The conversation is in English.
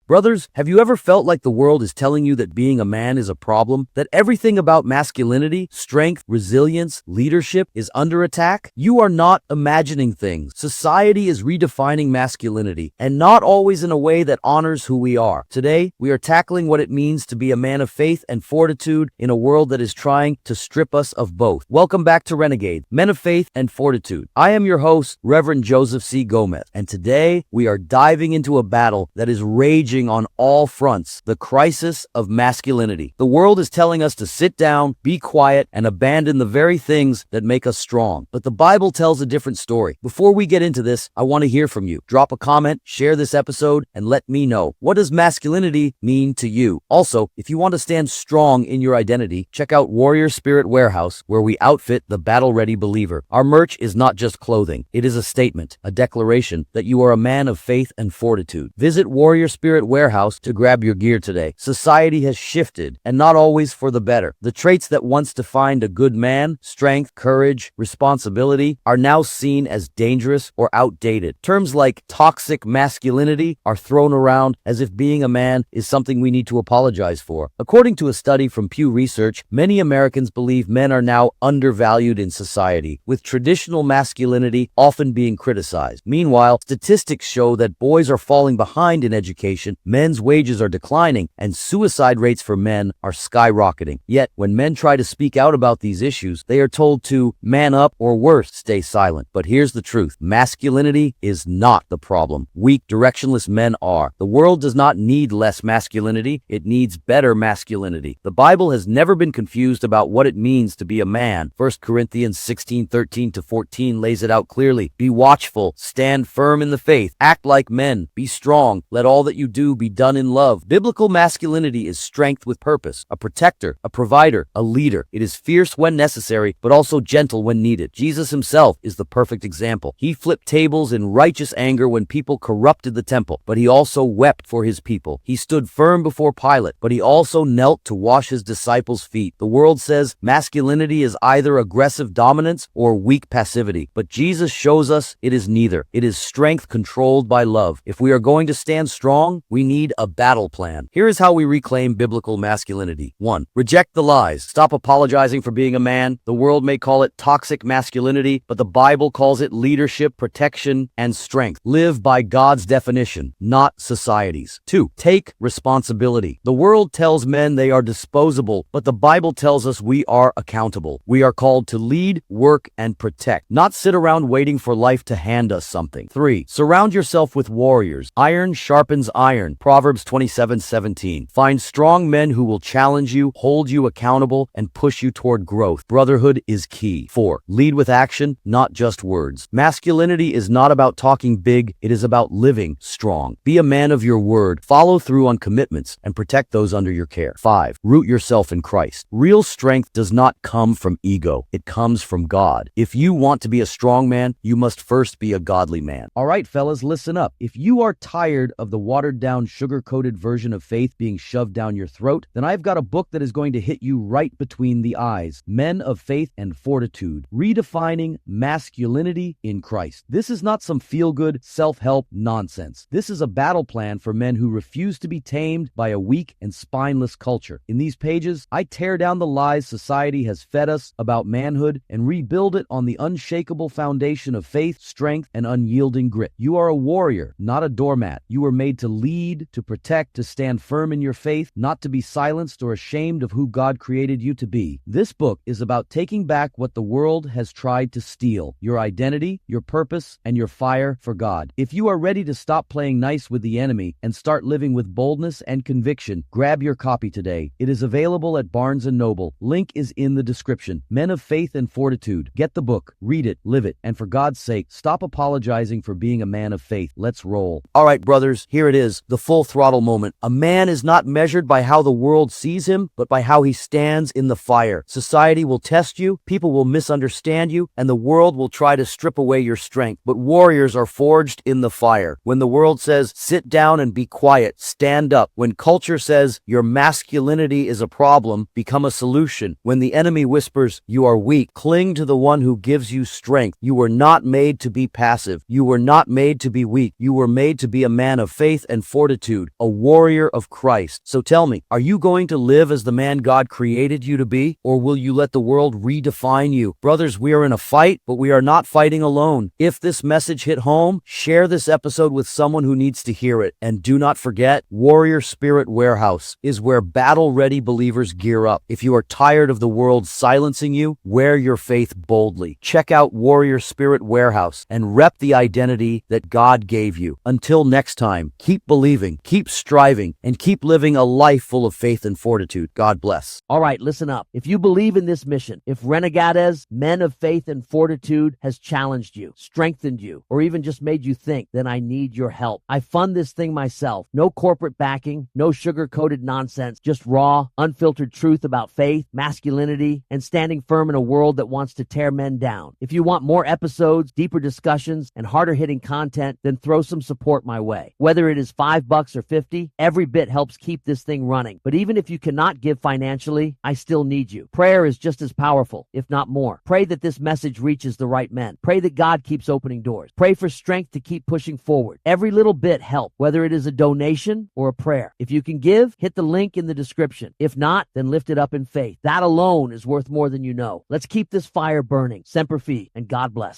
Brothers, have you ever felt like the world is telling you that being a man is a problem? That everything about masculinity, strength, resilience, leadership is under attack? You are not imagining things. Society is redefining masculinity, and not always in a way that honors who we are. Today, we are tackling what it means to be a man of faith and fortitude in a world that is trying to strip us of both. Welcome back to Renegadez, Men of Faith and Fortitude. I am your host, Reverend Joseph C, and today we are diving into a battle that is raging on all fronts, the crisis of masculinity. The world is telling us to sit down, be quiet, and abandon the very things that make us strong. But the Bible tells a different story. Before we get into this, I want to hear from you. Drop a comment, share this episode, and let me know. What does masculinity mean to you? Also, if you want to stand strong in your identity, check out Warrior Spirit Warehouse, where we outfit the battle-ready believer. Our merch is not just clothing. It is a statement, a declaration that you are a man of faith and fortitude. Visit Warrior Spirit Warehouse to grab your gear today. Society has shifted, and not always for the better. The traits that once defined a good man, strength, courage, responsibility, are now seen as dangerous or outdated. Terms like toxic masculinity are thrown around as if being a man is something we need to apologize for. According to a study from Pew Research, many Americans believe men are now undervalued in society, with traditional masculinity often being criticized. Meanwhile, statistics show that boys are falling behind in education, men's wages are declining, and suicide rates for men are skyrocketing. Yet, when men try to speak out about these issues, they are told to man up or worse, stay silent. But here's the truth. Masculinity is not the problem. Weak, directionless men are. The world does not need less masculinity. It needs better masculinity. The Bible has never been confused about what it means to be a man. 1 Corinthians 16:13-14 lays it out clearly. Be watchful, stand firm in the faith, act like men, be strong, let all that you do be done in love. Biblical masculinity is strength with purpose, a protector, a provider, a leader. It is fierce when necessary, but also gentle when needed. Jesus himself is the perfect example. He flipped tables in righteous anger when people corrupted the temple, but he also wept for his people. He stood firm before Pilate, but he also knelt to wash his disciples' feet. The world says masculinity is either aggressive dominance or weak passivity, but Jesus shows us it is neither. It is strength controlled by love. If we are going to stand strong, we need a battle plan. Here is how we reclaim biblical masculinity. 1. Reject the lies. Stop apologizing for being a man. The world may call it toxic masculinity, but the Bible calls it leadership, protection, and strength. Live by God's definition, not society's. 2. Take responsibility. The world tells men they are disposable, but the Bible tells us we are accountable. We are called to lead, work, and protect, not sit around waiting for life to hand us something. 3. Surround yourself with warriors. Iron sharpens iron. Proverbs 27:17. Find strong men who will challenge you, hold you accountable, and push you toward growth. Brotherhood is key. 4. Lead with action, not just words. Masculinity is not about talking big, it is about living strong. Be a man of your word, follow through on commitments, and protect those under your care. 5. Root yourself in Christ. Real strength does not come from ego, it comes from God. If you want to be a strong man, you must first be a godly man. All right, fellas, listen up. If you are tired of the watered-down, sugar-coated version of faith being shoved down your throat, then I've got a book that is going to hit you right between the eyes. Men of Faith and Fortitude, Redefining Masculinity in Christ. This is not some feel-good, self-help nonsense. This is a battle plan for men who refuse to be tamed by a weak and spineless culture. In these pages, I tear down the lies society has fed us about manhood and rebuild it on the unshakable foundation of faith, strength, and unyielding grit. You are a warrior, not a doormat. You were made to lead, to protect, to stand firm in your faith, not to be silenced or ashamed of who God created you to be. This book is about taking back what the world has tried to steal: your identity, your purpose, and your fire for God. If you are ready to stop playing nice with the enemy and start living with boldness and conviction, grab your copy today. It is available at Barnes & Noble. Link is in the description. Men of Faith and Fortitude. Get the book, read it, live it, and for God's sake, stop apologizing for being a man of faith. Let's roll. All right, brothers, here it is, the full throttle moment. A man is not measured by how the world sees him, but by how he stands in the fire. Society will test you, people will misunderstand you, and the world will try to strip away your strength. But warriors are forged in the fire. When the world says, sit down and be quiet, stand up. When culture says, your masculinity is a problem, become a solution. When the enemy whispers, you are weak, cling to the one who gives you strength. You were not made to be passive. You were not made to be weak. You were made to be a man of faith and Fortitude, a warrior of Christ. So tell me, are you going to live as the man God created you to be, or will you let the world redefine you? Brothers, we are in a fight, but we are not fighting alone. If this message hit home, share this episode with someone who needs to hear it. And do not forget, Warrior Spirit Warehouse is where battle-ready believers gear up. If you are tired of the world silencing you, wear your faith boldly. Check out Warrior Spirit Warehouse and rep the identity that God gave you. Until next time, keep believing, keep striving, and keep living a life full of faith and fortitude. God bless. All right, listen up. If you believe in this mission, if Renegadez, Men of Faith and Fortitude, has challenged you, strengthened you, or even just made you think, then I need your help. I fund this thing myself. No corporate backing, no sugar-coated nonsense, just raw, unfiltered truth about faith, masculinity, and standing firm in a world that wants to tear men down. If you want more episodes, deeper discussions, and harder-hitting content, then throw some support my way. Whether it is $5 or $50, every bit helps keep this thing running. But even if you cannot give financially, I still need you. Prayer is just as powerful, if not more. Pray that this message reaches the right men. Pray that God keeps opening doors. Pray for strength to keep pushing forward. Every little bit helps, whether it is a donation or a prayer. If you can give, hit the link in the description. If not, then lift it up in faith. That alone is worth more than you know. Let's keep this fire burning. Semper Fi, and God bless.